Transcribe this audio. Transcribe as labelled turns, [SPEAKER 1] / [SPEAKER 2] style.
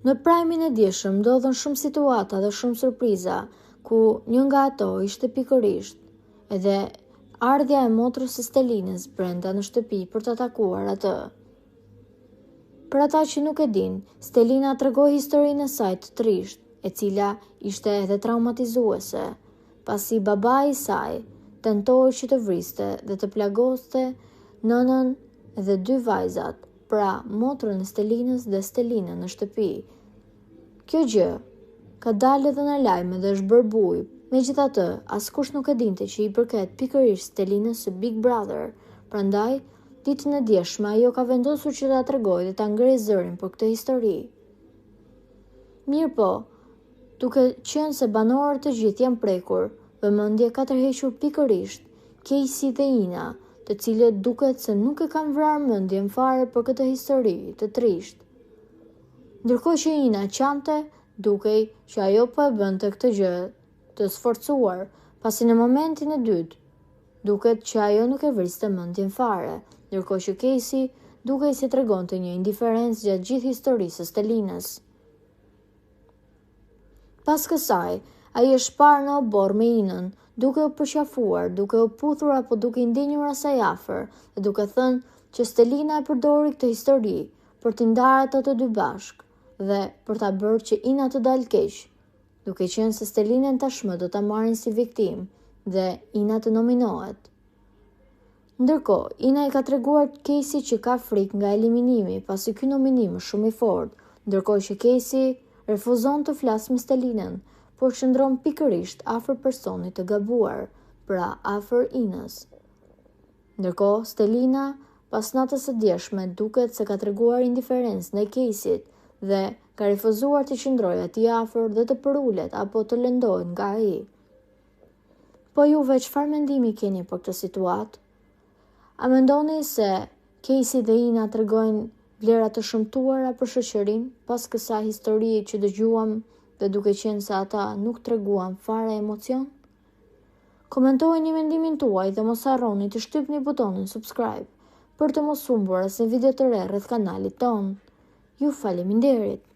[SPEAKER 1] Në Prime-in e dieshëm ndodhen shumë situata dhe shumë surpriza, ku një nga ato ishte pikërisht edhe ardhja e motrës së Stelinës brenda në shtëpi për të takuar atë. Për ata që nuk e din, Stelina tregoi historinë e saj të trisht, e cila ishte edhe traumatizuese, pasi babai i saj tentoi që të vriste dhe të plagoste nënën dhe 2 vajzat, pra motrën e Stelinës dhe Stelinën në shtëpi. Kjo gjë ka dalë edhe në lajme dhe është bërë bujë. Megjithatë, askush nuk e dinte që i përket pikërisht Stelinës së Big Brother. Prandaj, ditën e djeshme ajo ka vendosur që ta tregojë dhe ta ngrej zërin për këtë histori. Mirë po, duke qenë se banorët të gjithë janë prekur, vëmendje ka tërhequr pikërisht Casey dhe Ina, të cilët duket se nuk e kanë vrarë mendjen fare për këtë histori të trisht. Ndërkohë që Ina qante, dukej që ajo po e bënte këtë gjë të sforcuar, pasi në momentin e dytë duket që ajo nuk e vriste mendjen fare, ndërkohë që Casey dukej si tregonte një indiferencë gjatë gjithë historisë së Stelinës. Pas kësaj, ai është parë në obor me Inën, duke u përqafuar, duke u puthur apo duke i ndenjur asaj afër, dhe duke thënë që Stelina e përdori këtë histori për t'i ndarë ato të dy bashk dhe për ta bërë që Ina të dalë keq, duke qenë se Stelinën tashmë do ta marrin si viktimë dhe Ina të nominohet. Ndërkohë, Ina i ka treguar Casey që ka frikë nga eliminimi, pasi ky nominim është shumë i fortë, ndërkohë që Casey refuzon të flasë me Stelinën, por qëndron pikërisht afër personit të gabuar, pra afër Inës. Ndërkohë, Stelina, pas natës së djeshme, duket se ka treguar indiferencë ndaj Caseyt dhe ka refuzuar të qëndrojë atij afër dhe të përulet apo të lëndohet nga ai. Po juve çfarë mendimi keni për këtë situatë? A mendoni se Casey dhe Ina tregojnë vlera të shëmtuara për shoqërinë pas kësaj historie që dëgjuam dhe duke qenë se ata nuk treguan fare emocion? Komentojeni mendimin tuaj dhe mos harroni të shtypni butonin subscribe për të mos humbur asnjë video të re rreth kanalit ton. Ju faleminderit!